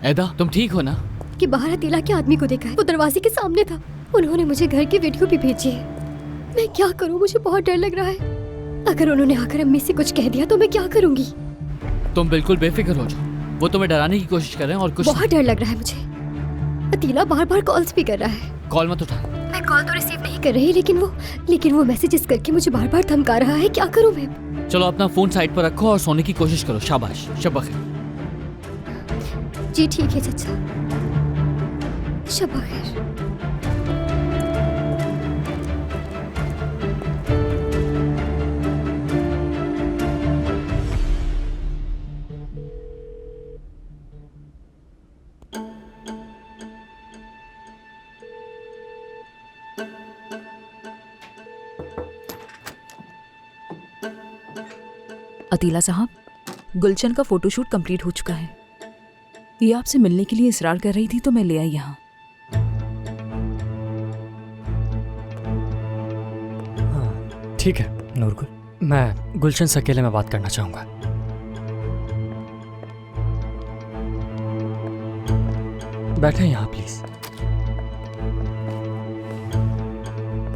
एदा, तुम ठीक हो ना? कि बाहर अतीला के आदमी को देखा है, वो दरवाजे के सामने था। उन्होंने मुझे घर की वीडियो भी भेजी है। मैं क्या करूं, मुझे बहुत डर लग रहा है। अगर उन्होंने आकर अम्मी से कुछ कह दिया तो मैं क्या करूंगी? तुम बिल्कुल बेफिक्र हो जाओ, वो तुम्हें डराने की कोशिश कर रहे हैं और कुछ बहुत डर लग रहा है मुझे। अतीला बार बार कॉल्स भी कर रहा है। कॉल मत उठा। मैं कॉल तो रिसीव नहीं कर रही, लेकिन वो मैसेजेस करके मुझे बार बार धमका रहा है। क्या करूं मैं? चलो अपना फोन साइड पर रखो और सोने की कोशिश करो। शाबाश, शब खैर। जी ठीक है चाचा, शब खैर। अतीला साहब, गुलशन का फोटोशूट कंप्लीट हो चुका है। ये आपसे मिलने के लिए इसरार कर रही थी तो मैं ले आई यहाँ। ठीक है नूरगुल, मैं गुलशन से अकेले में बात करना चाहूंगा। बैठे यहाँ प्लीज।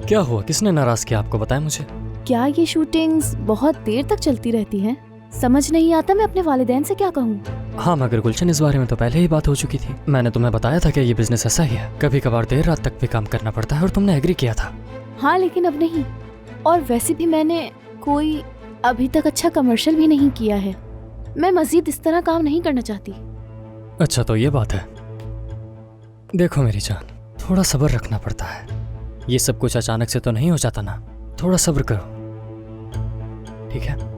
क्या हुआ, किसने नाराज किया आपको, बताएं मुझे। क्या ये शूटिंग्स बहुत देर तक चलती रहती हैं? समझ नहीं आता मैं अपने वालिदैन से क्या कहूँ। हाँ मगर गुलशन, इस बारे में तो पहले ही बात हो चुकी थी। मैंने तुम्हें बताया था कि ये बिजनेस ऐसा ही है, कभी कभार देर रात तक भी काम करना पड़ता है और तुमने एग्री किया था। हाँ लेकिन अब नहीं, और वैसे भी मैंने कोई अभी तक अच्छा कमर्शियल भी नहीं किया है। मैं मजीद इस तरह काम नहीं करना चाहती। अच्छा तो ये बात है। देखो मेरी जान, थोड़ा सब्र रखना पड़ता है। ये सब कुछ अचानक से तो नहीं हो जाता ना, थोड़ा सब्र करो, ठीक है?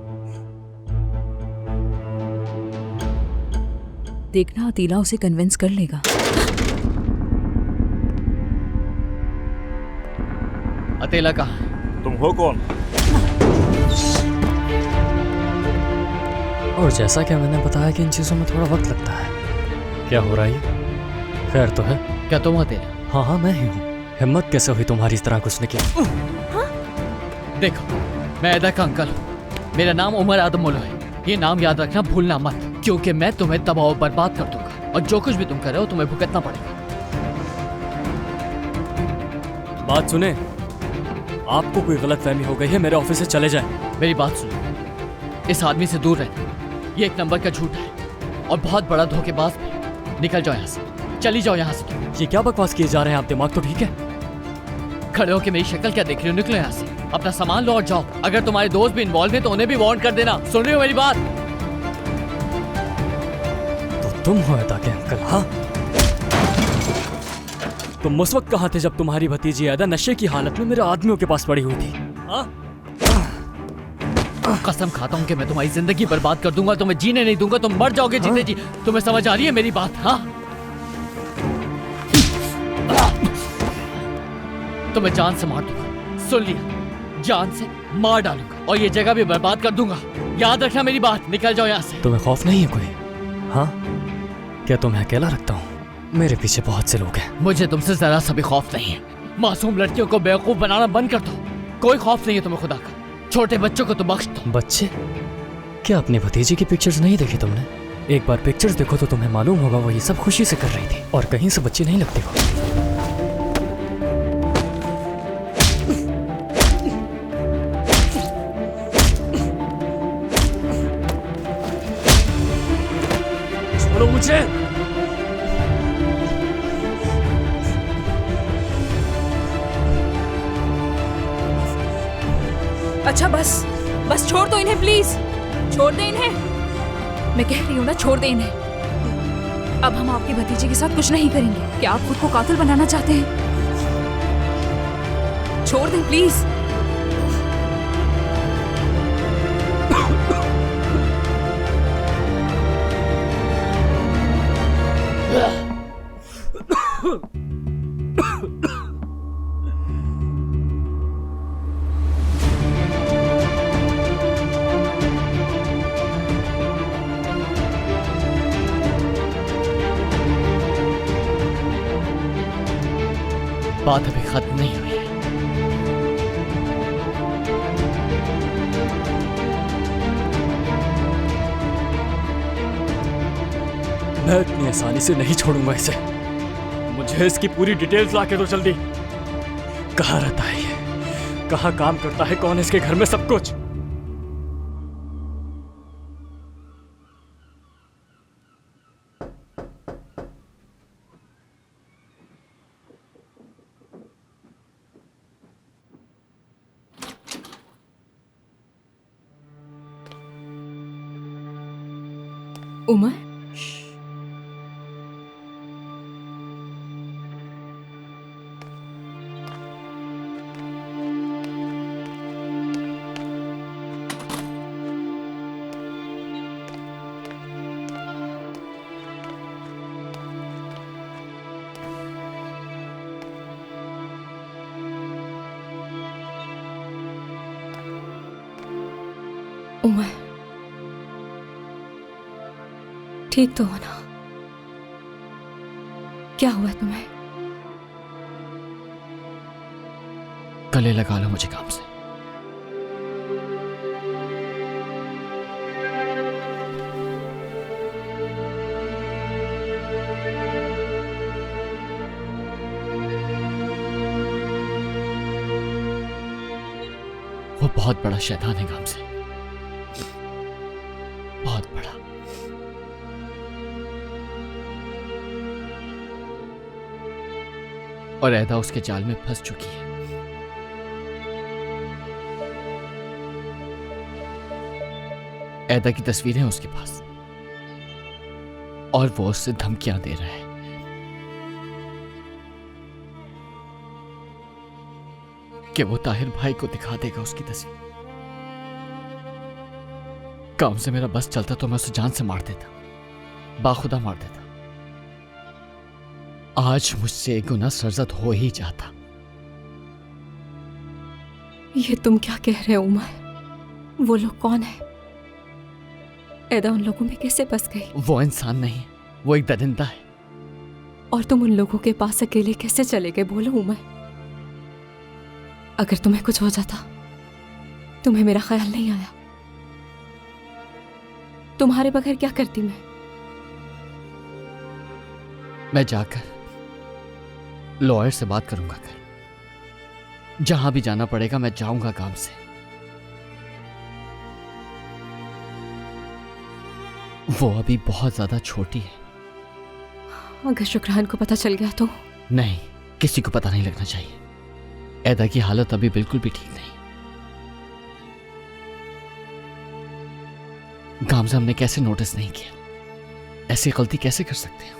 देखना अतीला उसे कन्विंस कर लेगा। अतीला कहाँ? तुम हो कौन? और जैसा कि मैंने बताया कि इन चीजों में थोड़ा वक्त लगता है। क्या हो रहा है? खैर तो है? क्या तुम अतीला? हाँ हाँ मैं ही हूँ। हिम्मत कैसे हुई तुम्हारी इस तरह घुसने की? देखो, मैं एदा का अंकल हूँ। मेरा नाम उमर आदम मोलो है। ये नाम याद रखना भूलना मत, क्योंकि मैं तुम्हें तबाह और बर्बाद कर दूंगा और जो कुछ भी तुम कर रहे हो तुम्हें भुगतना पड़ेगा। बात सुने, आपको कोई गलतफहमी हो गई है, मेरे ऑफिस से चले जाएं। मेरी बात सुनो, इस आदमी से दूर रहना। ये एक नंबर का झूठ है और बहुत बड़ा धोखेबाज भी। निकल जाओ यहाँ से, चली जाओ यहाँ से। ये क्या बकवास किए जा रहे हैं आप? दिमाग तो ठीक है? खड़े होके मेरी शक्ल क्या देख रहे हो? निकलो यहाँ से, अपना सामान लो और जाओ। अगर तुम्हारे दोस्त भी इन्वॉल्व हैं तो उन्हें भी वार्न कर देना। सुन रही हो मेरी बात? तो तुम हो अदा के अंकल? हाँ, तुम उस वक्त कहाँ थे जब तुम्हारी भतीजी अदा नशे की हालत में मेरे आदमियों के पास पड़ी हुई थी? हाँ? कसम खाता हूँ कि मैं तुम्हारी जिंदगी बर्बाद कर दूंगा, तुम्हें जीने नहीं दूंगा, तुम मर जाओगे जीते जी। तुम्हें समझ आ रही है मेरी बात? हाँ, तुम्हें जान से मार दूंगा। सुन लिया, जान से मार डालूंगा और ये जगह भी बर्बाद कर दूंगा। याद रखना मेरी बात। निकल जाओ यहाँ से। तुम्हें खौफ नहीं है कोई? हाँ, क्या तुम्हें अकेला रखता हूँ? मेरे पीछे बहुत से लोग हैं। मुझे तुमसे जरा सा भी खौफ नहीं है। मासूम लड़कियों को बेवकूफ बनाना बंद कर दो। कोई खौफ नहीं है तुम्हें खुदा का। छोटे बच्चों को तो बख्श दो। बच्चे? क्या अपनी भतीजी की पिक्चर्स नहीं देखी तुमने? एक बार पिक्चर्स देखो तो तुम्हें मालूम होगा वो ये सब खुशी से कर रही थी और कहीं से बच्ची नहीं लगती हो। छोड़ो मुझे। अच्छा बस बस, छोड़ दो इन्हें प्लीज, छोड़ दे इन्हें। मैं कह रही हूँ ना, छोड़ दे इन्हें। अब हम आपकी भतीजी के साथ कुछ नहीं करेंगे। क्या आप खुद को कातिल बनाना चाहते हैं? छोड़ दें प्लीज। बात अभी खत्म नहीं हुई है। मैं इतनी आसानी से नहीं छोड़ूंगा इसे। मुझे इसकी पूरी डिटेल्स लाके दो जल्दी। कहाँ रहता है ये, कहाँ काम करता है, कौन है इसके घर में, सब कुछ। उमर, उमर, ठीक तो हो ना? क्या हुआ तुम्हें? गले लगा लो मुझे काम से। वो बहुत बड़ा शैतान है काम से, बहुत बड़ा। और ऐदा उसके जाल में फंस चुकी है। ऐदा की तस्वीरें हैं उसके पास और वो उससे धमकियां दे रहा है। कि वो ताहिर भाई को दिखा देगा उसकी तस्वीर। काम से मेरा बस चलता तो मैं उसे जान से मार देता, बाखुदा मार देता। आज मुझसे एक गुनाह सरजद हो ही जाता। ये तुम क्या कह रहे हो उमर? वो लोग कौन है? ऐदा उन लोगों में कैसे बस गई? वो इंसान नहीं, वो एक दरिंदा है। और तुम उन लोगों के पास अकेले कैसे चले गए? बोलो उमर। अगर तुम्हें कुछ हो जाता, तुम्हें मेरा ख्याल नहीं आया? तुम्हारे बगैर क्या करती मैं जाकर लॉयर से बात करूंगा। कल जहां भी जाना पड़ेगा मैं जाऊंगा काम से। वो अभी बहुत ज्यादा छोटी है। अगर शुक्रान को पता चल गया तो? नहीं, किसी को पता नहीं लगना चाहिए। ऐदा की हालत अभी बिल्कुल भी ठीक नहीं। गामजा हमने कैसे नोटिस नहीं किया? ऐसी गलती कैसे कर सकते हैं?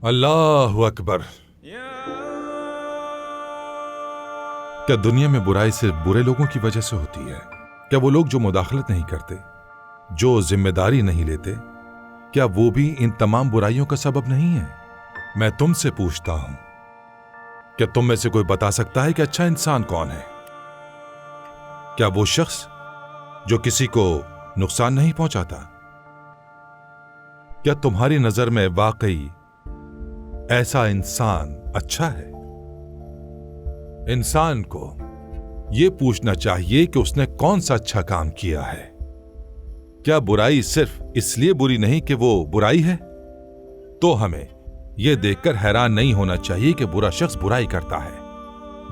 अल्लाहु अकबर। क्या दुनिया में बुराई सिर्फ बुरे लोगों की वजह से होती है? क्या वो लोग जो मुदाखलत नहीं करते, जो जिम्मेदारी नहीं लेते, क्या वो भी इन तमाम बुराइयों का सबब नहीं है? मैं तुमसे पूछता हूं, क्या तुम में से कोई बता सकता है कि अच्छा इंसान कौन है? क्या वो शख्स जो किसी को नुकसान नहीं पहुंचाता? क्या तुम्हारी नजर में वाकई ऐसा इंसान अच्छा है? इंसान को यह पूछना चाहिए कि उसने कौन सा अच्छा काम किया है। क्या बुराई सिर्फ इसलिए बुरी नहीं कि वो बुराई है? तो हमें यह देखकर हैरान नहीं होना चाहिए कि बुरा शख्स बुराई करता है,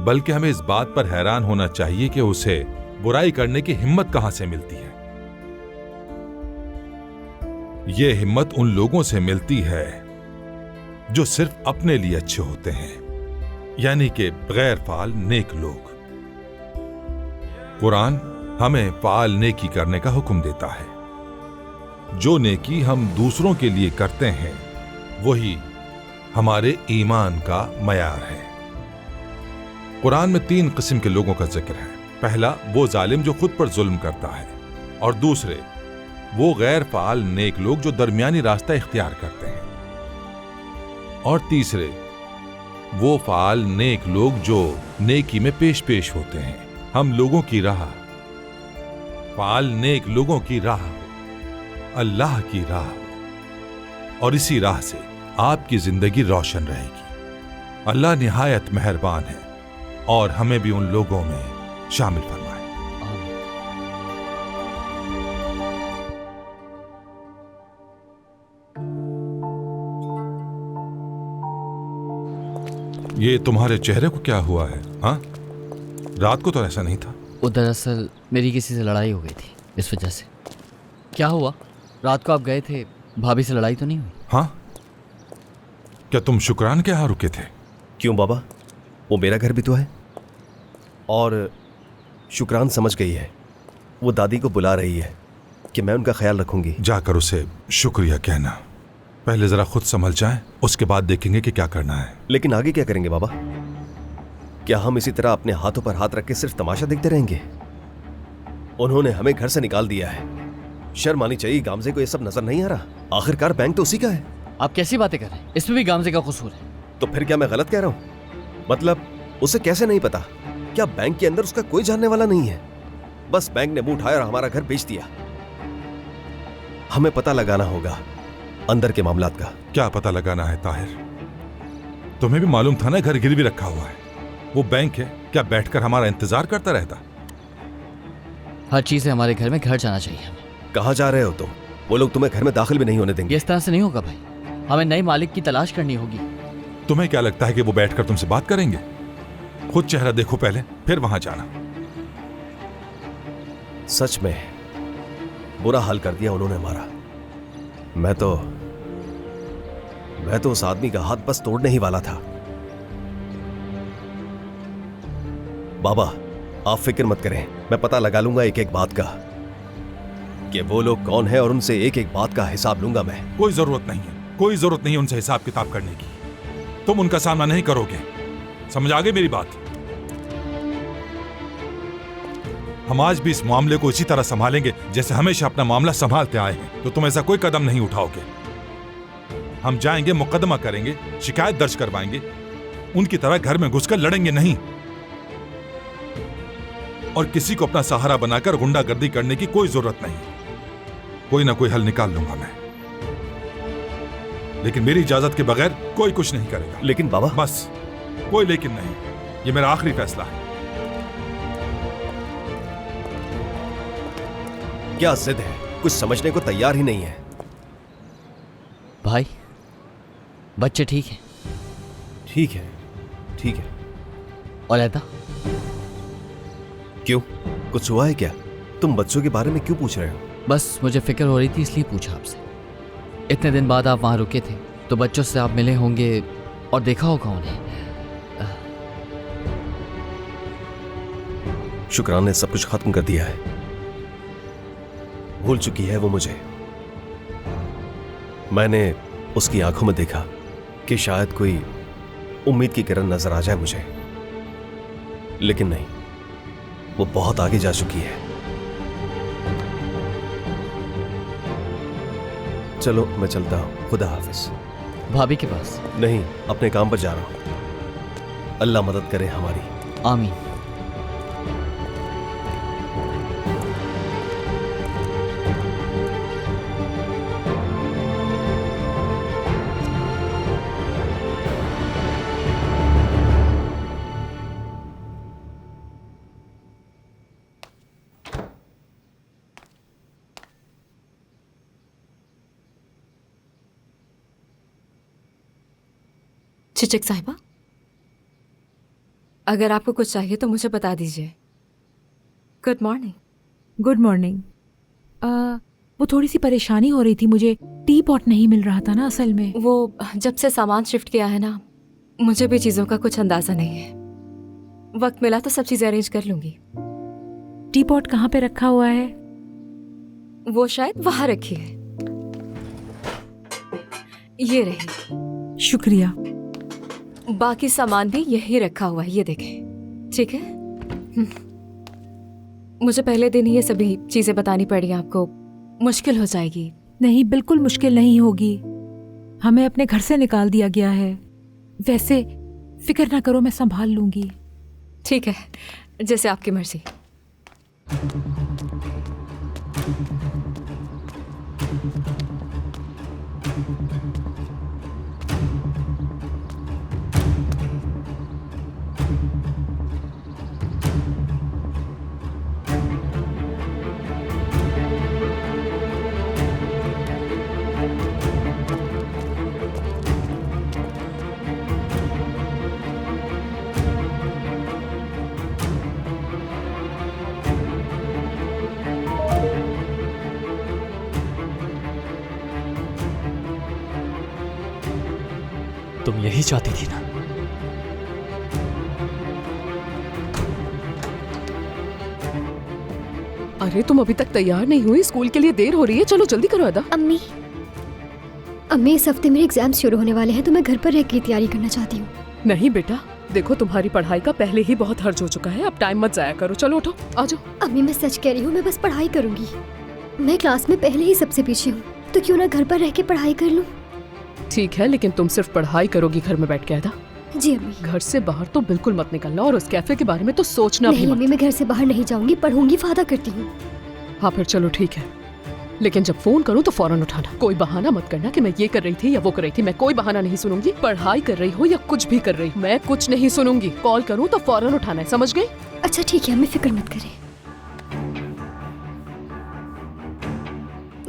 बल्कि हमें इस बात पर हैरान होना चाहिए कि उसे बुराई करने की हिम्मत कहां से मिलती है। यह हिम्मत उन लोगों से मिलती है जो सिर्फ अपने लिए अच्छे होते हैं, यानी कि बगैर फाल नेक लोग। कुरान हमें फाल नेकी करने का हुक्म देता है। जो नेकी हम दूसरों के लिए करते हैं वही हमारे ईमान का मयार है। कुरान में 3 किस्म के लोगों का जिक्र है। पहला वो जालिम जो खुद पर जुल्म करता है, और दूसरे वो गैर फाल नेक लोग जो दरमियानी रास्ता इख्तियार करते हैं, और तीसरे वो फाल नेक लोग जो नेकी में पेश पेश होते हैं। हम लोगों की राह, फाल नेक लोगों की राह, अल्लाह की राह, और इसी राह से आपकी जिंदगी रोशन रहेगी। अल्लाह निहायत मेहरबान है और हमें भी उन लोगों में शामिल फरमाए। ये तुम्हारे चेहरे को क्या हुआ है? हाँ, रात को तो ऐसा नहीं था। वो दरअसल मेरी किसी से लड़ाई हो गई थी, इस वजह से। क्या हुआ? रात को आप गए थे, भाभी से लड़ाई तो नहीं हुई? हाँ, क्या तुम शुक्रान के यहाँ रुके थे? क्यों बाबा, वो मेरा घर भी तो है। और शुक्रान समझ गई है, वो दादी को बुला रही है कि मैं उनका ख्याल रखूंगी। जाकर उसे शुक्रिया कहना। पहले जरा खुद संभल जाए, उसके बाद देखेंगे कि क्या करना है। लेकिन आगे क्या करेंगे बाबा? क्या हम इसी तरह अपने हाथों पर हाथ रख के सिर्फ तमाशा देखते रहेंगे? उन्होंने हमें घर से निकाल दिया है। शर्म आनी चाहिए, गामजे को ये सब नजर नहीं आ रहा? आखिरकार बैंक तो उसी का है। आप कैसी बातें कर रहे हैं? इसमें भी गामजे का कसूर है। तो फिर क्या मैं गलत कह रहा हूं? मतलब उसे कैसे नहीं पता? क्या बैंक के अंदर उसका कोई जानने वाला नहीं है? बस बैंक ने मुंह उठाया और हमारा घर बेच दिया। हमें पता लगाना होगा अंदर के मामलात का। क्या पता लगाना है ताहिर? तुम्हें भी मालूम था ना घर गिरवी रखा हुआ है। वो बैंक है, क्या बैठकर हमारा इंतजार करता रहता? हर चीज से हमारे घर में घर जाना चाहिए हमें। कहाँ जा रहे हो तुम? वो लोग तुम्हें घर में दाखिल भी नहीं होने देंगे। ये इस तरह से नहीं होगा भाई, हमें नए मालिक की तलाश करनी होगी। तुम्हें क्या लगता है कि वो बैठकर तुमसे बात करेंगे? खुद चेहरा देखो पहले, फिर वहां जाना। सच में बुरा हाल कर दिया उन्होंने हमारा। मैं तो उस आदमी का हाथ बस तोड़ने ही वाला था। बाबा आप फिक्र मत करें, मैं पता लगा लूंगा एक एक बात का कि वो लोग कौन है, और उनसे एक एक बात का हिसाब लूंगा मैं। कोई जरूरत नहीं है, कोई जरूरत नहीं है उनसे हिसाब किताब करने की। तुम उनका सामना नहीं करोगे, समझ आ गई मेरी बात? हम आज भी इस मामले को इसी तरह संभालेंगे जैसे हमेशा अपना मामला संभालते आए हैं। तो तुम ऐसा कोई कदम नहीं उठाओगे। हम जाएंगे, मुकदमा करेंगे, शिकायत दर्ज करवाएंगे। उनकी तरह घर में घुसकर लड़ेंगे नहीं, और किसी को अपना सहारा बनाकर गुंडागर्दी करने की कोई जरूरत नहीं। कोई ना कोई हल निकाल लूंगा मैं, लेकिन मेरी इजाजत के बगैर कोई कुछ नहीं करेगा। लेकिन बाबा, बस कोई लेकिन नहीं, ये मेरा आखिरी फैसला है। क्या जिद है? कुछ समझने को तैयार ही नहीं है। भाई बच्चे ठीक हैं? ठीक है, ठीक है। और ऐदा? क्यों, कुछ हुआ है क्या? तुम बच्चों के बारे में क्यों पूछ रहे हो? बस मुझे फिक्र हो रही थी इसलिए पूछा आपसे। इतने दिन बाद आप वहां रुके थे तो बच्चों से आप मिले होंगे और देखा होगा उन्हें। शुक्रान ने सब कुछ खत्म कर दिया है। भूल चुकी है वो मुझे। मैंने उसकी आंखों में देखा कि शायद कोई उम्मीद की किरण नजर आ जाए मुझे, लेकिन नहीं, वो बहुत आगे जा चुकी है। चलो मैं चलता हूं, खुदा हाफिज। भाभी के पास? नहीं, अपने काम पर जा रहा हूं। अल्लाह मदद करे हमारी। आमीन। चिचक साहिबा, अगर आपको कुछ चाहिए तो मुझे बता दीजिए। Good morning. Good morning. वो थोड़ी सी परेशानी हो रही थी, मुझे टी पॉट नहीं मिल रहा था ना असल में। वो जब से सामान शिफ्ट किया है ना, मुझे भी चीज़ों का कुछ अंदाज़ा नहीं है। वक्त मिला तो सब चीज़ें अरेंज कर लूँगी। टी पॉट कहाँ पे रखा हुआ है? वो शायद वहां रखी है। ये रही। शुक्रिया। बाकी सामान भी यही रखा हुआ है, ये देखें। ठीक है। मुझे पहले दिन ही ये सभी चीजें बतानी पड़ी, आपको मुश्किल हो जाएगी। नहीं, बिल्कुल मुश्किल नहीं होगी। हमें अपने घर से निकाल दिया गया है। वैसे फिक्र ना करो, मैं संभाल लूंगी। ठीक है, जैसे आपकी मर्जी। तुम यही चाहती थी ना? अरे तुम अभी तक तैयार नहीं हुई? स्कूल के लिए देर हो रही है, चलो जल्दी करो अदा। अम्मी, इस हफ्ते मेरे एग्जाम शुरू होने वाले हैं तो मैं घर पर रह के तैयारी करना चाहती हूँ। नहीं बेटा, देखो तुम्हारी पढ़ाई का पहले ही बहुत हर्ज हो चुका है, अब टाइम मत जाया करो। चलो उठो, आ जाओ। अम्मी, मैं सच कह रही हूँ, मैं बस पढ़ाई करूंगी। मैं क्लास में पहले ही सबसे पीछे हूँ, तो क्यों ना घर पर रह के पढ़ाई कर लूँ। ठीक है, लेकिन तुम सिर्फ पढ़ाई करोगी घर में बैठ के अदा? जी अम्मी। घर से बाहर तो बिल्कुल मत निकलना, और उस कैफे के बारे में तो सोचना भी नहीं मत। अम्मी, मैं घर से बाहर नहीं जाऊंगी, पढ़ूंगी, वादा करती हूँ। हाँ फिर चलो ठीक है, लेकिन जब फोन करूँ तो फौरन उठाना। कोई बहाना मत करना कि मैं ये कर रही थी या वो कर रही थी। मैं कोई बहाना नहीं सुनूंगी। पढ़ाई कर रही हो या कुछ भी कर रही हो, मैं कुछ नहीं सुनूंगी। कॉल करूँ तो फौरन उठाना है, समझ गई? अच्छा ठीक है अम्मी, फिक्र मत करें,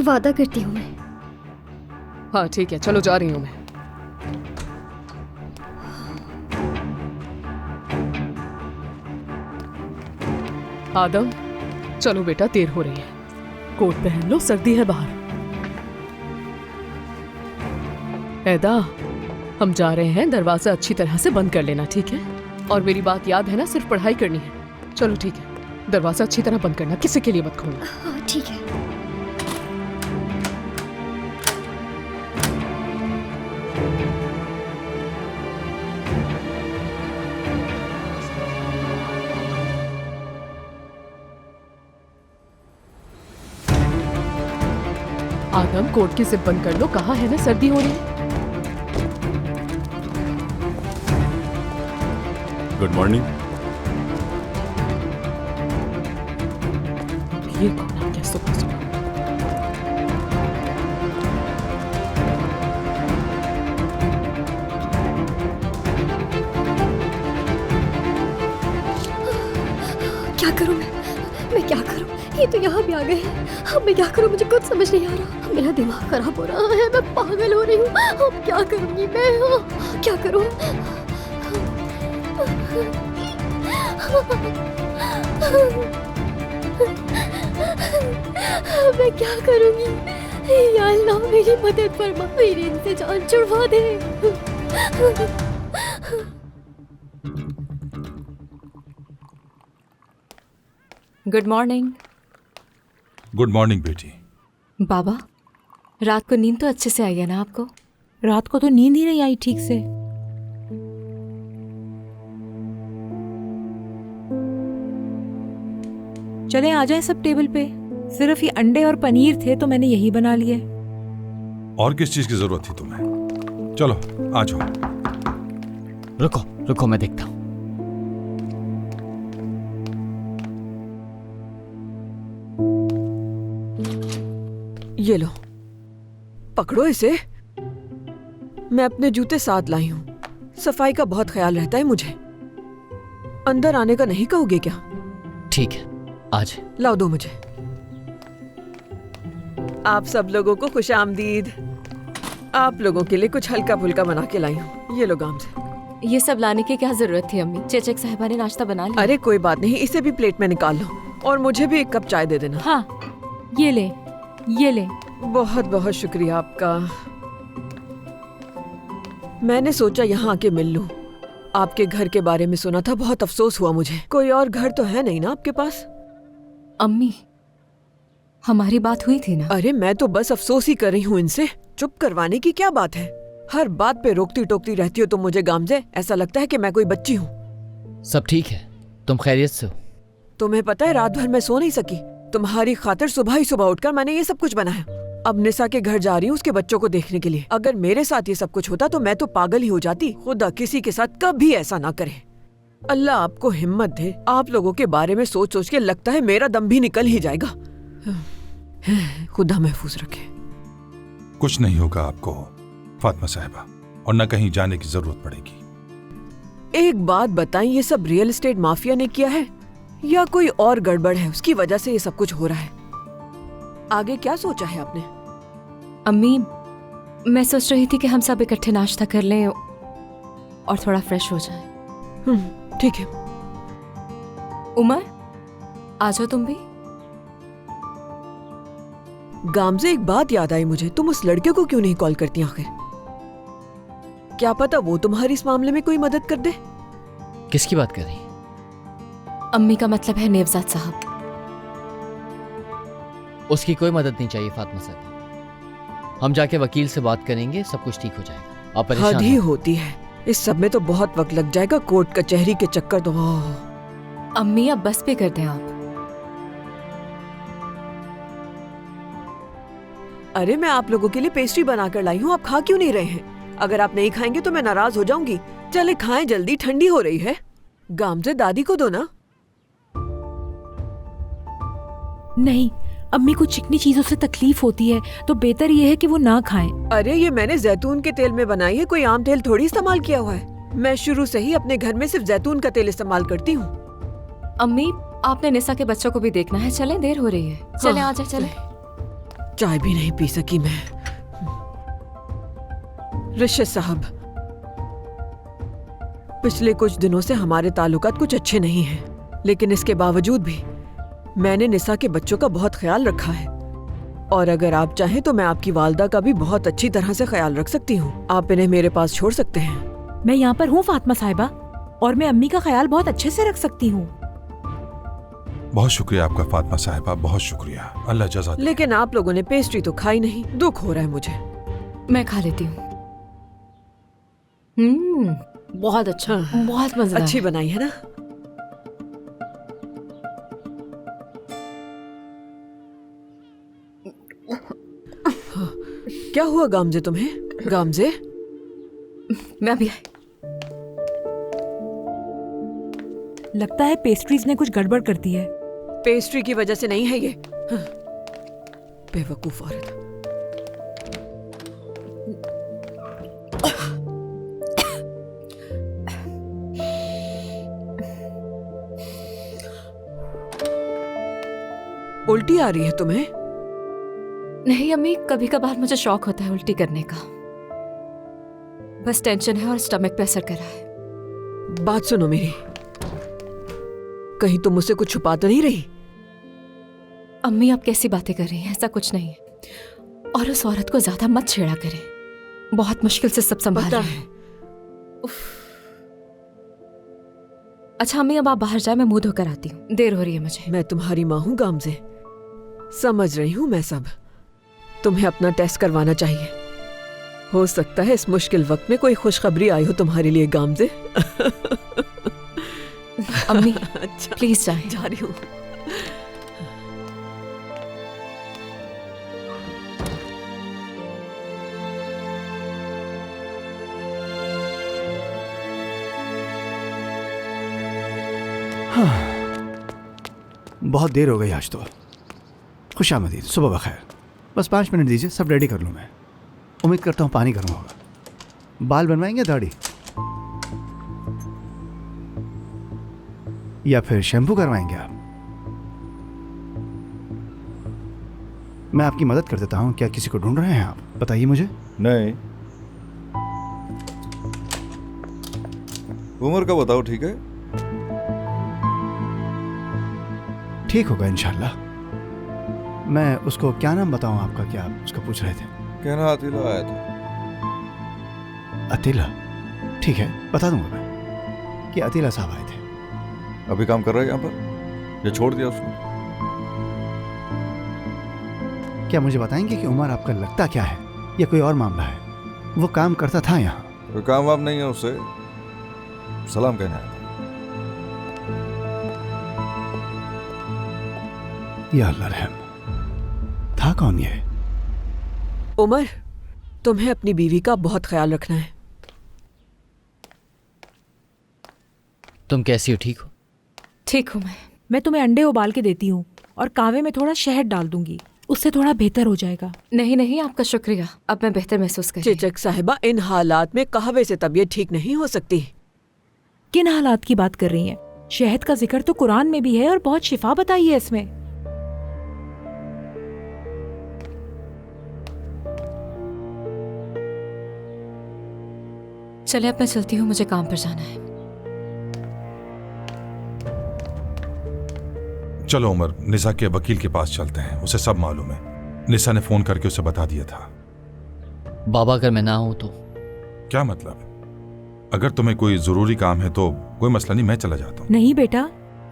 वादा करती हूँ मैं। हाँ ठीक है, चलो जा रही हूँ मैं। आदम, चलो बेटा, देर हो रही है। कोट पहन लो, सर्दी है बाहर। ऐदा, हम जा रहे हैं, दरवाजा अच्छी तरह से बंद कर लेना, ठीक है? और मेरी बात याद है ना, सिर्फ पढ़ाई करनी है। चलो ठीक है, दरवाजा अच्छी तरह बंद करना, किसी के लिए मत खोलना। हाँ ठीक है। आदम, कोट की जिप बंद कर लो, कहा है ना सर्दी हो रही है। Good morning. ये कौन आ गया सुबह सुबह? क्या करूं मैं क्या करूं? ये तो यहाँ भी आ गए हैं। अब मैं क्या करूं? मुझे कुछ समझ नहीं आ रहा। मेरा दिमाग खराब हो रहा है, मैं पागल हो रही हूँ। अब क्या करूंगी मैं? क्या करूं? मैं क्या करूंगी? या अल्लाह, मेरी मदद फरमा, मेरी इनसे जान छुड़वा दे। Good morning. गुड मॉर्निंग बेटी। बाबा, रात को नींद तो अच्छे से आई है ना आपको? रात को तो नींद ही नहीं आई ठीक से। चले आ जाएं सब टेबल पे। सिर्फ ये अंडे और पनीर थे तो मैंने यही बना लिए। और किस चीज की जरूरत थी तुम्हें? चलो आ जाओ। रुको रुको, मैं देखता हूं। ये लो, पकड़ो इसे। मैं अपने जूते साथ लाई हूँ। सफाई का बहुत ख्याल रहता है मुझे। अंदर आने का नहीं कहोगे क्या? ठीक है, आज लाओ, दो मुझे। आप सब लोगों को खुशामदीद। आप लोगों के लिए कुछ हल्का फुल्का बना के लाई हूँ। ये लो गाम से। ये सब लाने की क्या जरूरत थी अम्मी? चेचक साहिबा ने नाश्ता बना लिया। अरे कोई बात नहीं, इसे भी प्लेट में निकाल लो। और मुझे भी एक कप चाय दे देना। हाँ, ये ले, ये ले। बहुत बहुत शुक्रिया आपका। मैंने सोचा यहाँ आके मिल लूं। आपके घर के बारे में सुना था, बहुत अफसोस हुआ मुझे। कोई और घर तो है नहीं ना आपके पास? अम्मी, हमारी बात हुई थी ना? अरे मैं तो बस अफसोस ही कर रही हूँ इनसे। चुप करवाने की क्या बात है? हर बात पे रोकती टोकती रहती हो तुम मुझे गामजे। ऐसा लगता है कि मैं कोई बच्ची हूँ। सब ठीक है, तुम खैरियत से हो? तुम्हें पता है रात भर मैं सो नहीं सकी। तुम्हारी खातिर सुबह ही सुबह उठकर मैंने ये सब कुछ बनाया। अब निशा के घर जा रही हूँ उसके बच्चों को देखने के लिए। अगर मेरे साथ ये सब कुछ होता तो मैं तो पागल ही हो जाती। खुदा किसी के साथ कभी ऐसा ना करे। अल्लाह आपको हिम्मत दे। आप लोगों के बारे में सोच सोच के लगता है मेरा दम भी निकल ही जाएगा। खुदा महफूज रखे। कुछ नहीं होगा आपको फातिमा साहिबा, और न कहीं जाने की जरूरत पड़ेगी। एक बात बताएं, ये सब रियल एस्टेट माफिया ने किया है या कोई और गड़बड़ है? उसकी वजह से ये सब कुछ हो रहा है। आगे क्या सोचा है आपने? अम्मी, मैं सोच रही थी कि हम सब इकट्ठे नाश्ता कर लें और थोड़ा फ्रेश हो जाएं। ठीक है। उमर, आ जाओ तुम भी। गामजे, एक बात याद आई मुझे। तुम उस लड़के को क्यों नहीं कॉल करती आखिर? क्या पता वो तुम्हारी इस मामले में कोई मदद कर दे। किसकी बात कर रही? अम्मी का मतलब है नेवजाद साहब। उसकी कोई मदद नहीं चाहिए फातिमा साहब। हम जाके वकील से बात करेंगे, सब कुछ ठीक हो जाएगा। आप परेशान हद ही होती है। इस सब में तो बहुत वक्त लग जाएगा। कोर्ट कचहरी के चक्कर तो। अम्मी, अब बस पे कर दें आप। अरे मैं आप लोगों के लिए पेस्ट्री बनाकर लाई हूँ, आप खा क्यों नहीं रहे हैं? अगर आप नहीं खाएंगे तो मैं नाराज हो जाऊंगी। चले खाएं जल्दी, ठंडी हो रही है। गामजे, दादी को दो ना। नहीं, अम्मी को चिकनी चीजों से तकलीफ होती है तो बेहतर ये है कि वो ना खाएं। अरे ये मैंने जैतून के तेल में बनाई है, कोई आम तेल थोड़ी इस्तेमाल किया हुआ है। मैं शुरू से ही अपने घर में सिर्फ जैतून का तेल इस्तेमाल करती हूँ। अम्मी, आपने निशा के बच्चों को भी देखना है। चलें, देर हो रही है। चलें, हाँ, आजा चलें। चाय भी नहीं पी सकी मैं। रिशद साहब, पिछले कुछ दिनों से हमारे ताल्लुकात कुछ अच्छे नहीं हैं, लेकिन इसके बावजूद भी मैंने निशा के बच्चों का बहुत ख्याल रखा है। और अगर आप चाहें तो मैं आपकी वालदा का भी बहुत अच्छी तरह से ख्याल रख सकती हूँ। आप इन्हें मेरे पास छोड़ सकते हैं। मैं यहाँ पर हूँ फातिमा साहिबा, और मैं अम्मी का ख्याल बहुत अच्छे से रख सकती हूँ। बहुत शुक्रिया आपका फातिमा साहिबा, बहुत शुक्रिया। अल्लाह जज़ा दे। लेकिन आप लोगों ने पेस्ट्री तो खाई नहीं। दुख हो रहा है मुझे। मैं खा लेती हूँ। बहुत अच्छा, बहुत मजेदार। अच्छी बनाई है ना? क्या हुआ गामजे तुम्हें? गामजे, मैं अभी लगता है पेस्ट्रीज ने कुछ गड़बड़ कर दी है। पेस्ट्री की वजह से नहीं है ये। बेवकूफ औरत। उल्टी आ रही है तुम्हें? नहीं अम्मी, कभी कभार मुझे शौक होता है उल्टी करने का। बस टेंशन है और स्टमक पे असर कर रहा है। बात सुनो मेरी, कहीं तुम मुझसे कुछ छुपा तो नहीं रही? अम्मी, आप कैसी बातें कर रही हैं? ऐसा कुछ नहीं है। और उस औरत को ज्यादा मत छेड़ा करें। बहुत मुश्किल से सब संभाल रहे हैं। अच्छा अम्मी, अब आप बाहर जाए, मैं मुंह धोकर आती हूँ। देर हो रही है मुझे। मैं तुम्हारी माँ हूँ गामजे, समझ रही हूँ मैं सब। तुम्हें अपना टेस्ट करवाना चाहिए। हो सकता है इस मुश्किल वक्त में कोई खुशखबरी आई हो तुम्हारे लिए गामजे। अम्मी अच्छा, प्लीज जाएं। जा रही हूँ। बहुत देर हो गई आज तो। खुशामदीद, सुबह बखैर। बस 5 मिनट दीजिए, सब रेडी कर लूँ मैं। उम्मीद करता हूँ पानी गर्म होगा। बाल बनवाएंगे दाढ़ी या फिर शैम्पू करवाएंगे आप? मैं आपकी मदद कर देता हूँ। क्या किसी को ढूंढ रहे हैं आप? बताइए मुझे। नहीं, उम्र का बताओ। ठीक है, ठीक होगा इंशाल्लाह। मैं उसको क्या नाम बताऊं आपका? क्या आप उसको पूछ रहे थे? कहना अतीला आया था। अतीला? ठीक है, बता दूंगा मैं कि अतीला साहब आए थे। अभी काम कर रहा है यहाँ पर या छोड़ दिया उसने? क्या मुझे बताएंगे कि उमर आपका लगता क्या है या कोई और मामला है? वो काम करता था यहाँ? कोई काम वाम नहीं है, उसे सलाम कहने आया था। या अल्लाह रहम, था कौन ये? उमर, तुम्हें अपनी बीवी का बहुत ख्याल रखना है। तुम कैसी हो? ठीक हो? ठीक हूँ मैं तुम्हें अंडे उबाल के देती हूँ और कहवे में थोड़ा शहद डाल दूंगी, उससे थोड़ा बेहतर हो जाएगा। नहीं नहीं, आपका शुक्रिया, अब मैं बेहतर महसूस कर रही हूँ। चिचक साहिबा, इन हालात में कहवे से तबीयत ठीक नहीं हो सकती। किन हालात की बात कर रही हैं? शहद का जिक्र तो कुरान में भी है और बहुत शिफा बताई है इसमें। चले अब मैं चलती हूँ, मुझे काम पर जाना है। चलो उमर, निशा के वकील के पास चलते हैं, उसे सब मालूम है। निशा ने फोन करके उसे बता दिया था। बाबा अगर मैं ना हूं तो? क्या मतलब? अगर तुम्हें कोई जरूरी काम है तो कोई मसला नहीं, मैं चला जाता हूँ। नहीं बेटा,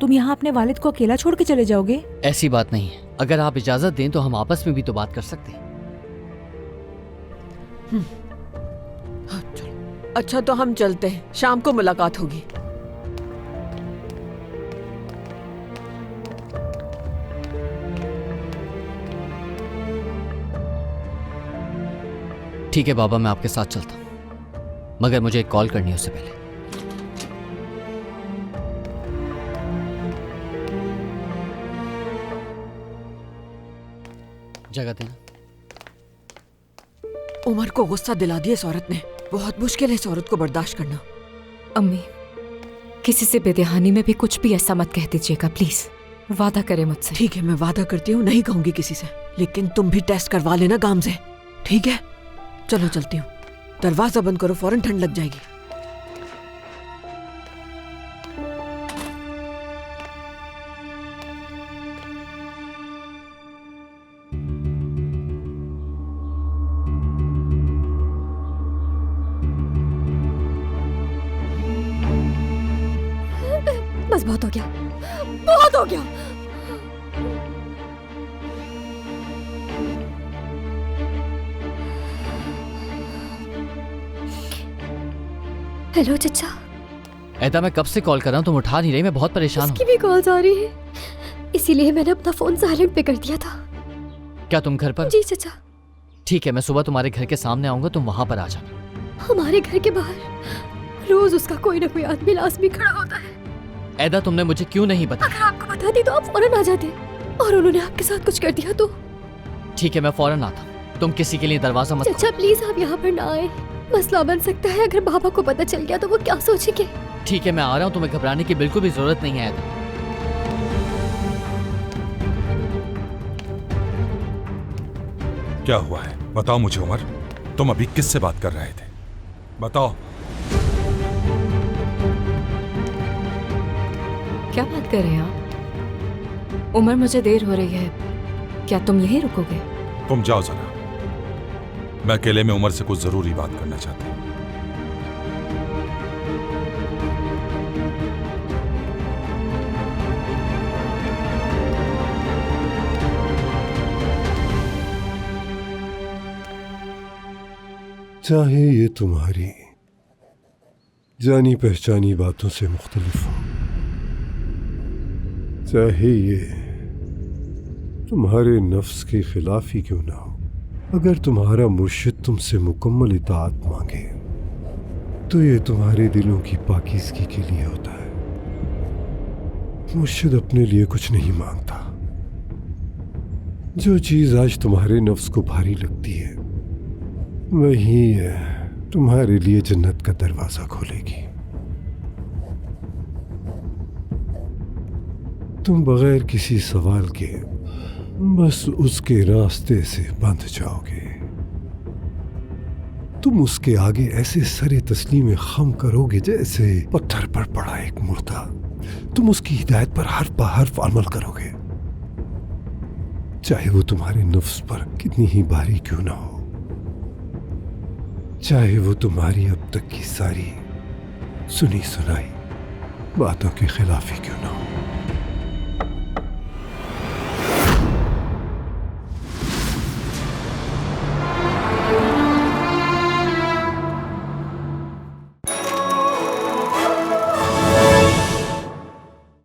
तुम यहाँ अपने वालिद को अकेला छोड़ के चले जाओगे? ऐसी बात नहीं है, अगर आप इजाजत दें तो हम आपस में भी तो बात कर सकते हैं। अच्छा तो हम चलते हैं, शाम को मुलाकात होगी। ठीक है बाबा, मैं आपके साथ चलता हूं, मगर मुझे एक कॉल करनी है उससे पहले। जगह देना। उमर को गुस्सा दिला दिया इस औरत ने। बहुत मुश्किल है इस औरत को बर्दाश्त करना। अम्मी, किसी से बेदहानी में भी कुछ भी ऐसा मत कह दीजिएगा प्लीज, वादा करें मुझसे। ठीक है, मैं वादा करती हूँ, नहीं कहूंगी किसी से, लेकिन तुम भी टेस्ट करवा लेना गाम से, ठीक है? चलो चलती हूँ, दरवाजा बंद करो, फौरन ठंड लग जाएगी। बस बहुत हो गया, बहुत हो गया। हेलो चचा। ऐदा मैं कब से कॉल कर रहा हूँ, तुम उठा नहीं रही, मैं बहुत परेशान हूँ। उसकी भी कॉल्स आ रही है, इसीलिए मैंने अपना फोन साइलेंट पे कर दिया था। क्या तुम घर पर? जी चचा। ठीक है, मैं सुबह तुम्हारे घर के सामने आऊंगा, तुम वहां पर आ जाना। हमारे घर के बाहर रोज उसका कोई ना कोई आदमी लाजमी खड़ा होता है। ऐदा तुमने मुझे क्यों नहीं बताया? अगर आपको बताती तो आप फौरन आ जाते, और उन्होंने आपके साथ कुछ कर दिया तो? ठीक है, मैं फौरन आता हूँ, तुम किसी के लिए दरवाजा मत चचा प्लीज आप यहाँ पर ना आए, मसला बन सकता है। अगर बाबा को पता चल गया तो वो क्या सोचेंगे? ठीक है, मैं आ रहा हूँ, तुम्हें घबराने की बिल्कुल भी जरूरत नहीं है ऐदा। क्या हुआ है बताओ मुझे उमर, तुम अभी किससे बात कर रहे थे? बताओ। क्या बात कर रहे हैं आप? उमर, मुझे देर हो रही है, क्या तुम यहीं रुकोगे? तुम जाओ जरा, मैं अकेले में उमर से कुछ जरूरी बात करना चाहता हूँ। चाहे ये तुम्हारी जानी पहचानी बातों से मुख्तलिफ हो, चाहे ये तुम्हारे नफ्स के खिलाफ ही क्यों ना हो, अगर तुम्हारा मुर्शिद तुमसे मुकम्मल इताअत मांगे तो ये तुम्हारे दिलों की पाकीज़गी के लिए होता है। मुर्शिद अपने लिए कुछ नहीं मांगता। जो चीज़ आज तुम्हारे नफ्स को भारी लगती है वही तुम्हारे लिए जन्नत का दरवाजा खोलेगी। तुम बगैर किसी सवाल के बस उसके रास्ते से बंध जाओगे। तुम उसके आगे ऐसे सरे तस्लीम खम करोगे जैसे पत्थर पर पड़ा एक मुर्दा। तुम उसकी हिदायत पर हर्फ ब हर्फ अमल करोगे, चाहे वो तुम्हारे नफ्स पर कितनी ही भारी क्यों ना हो, चाहे वो तुम्हारी अब तक की सारी सुनी सुनाई बातों के खिलाफ ही क्यों ना हो।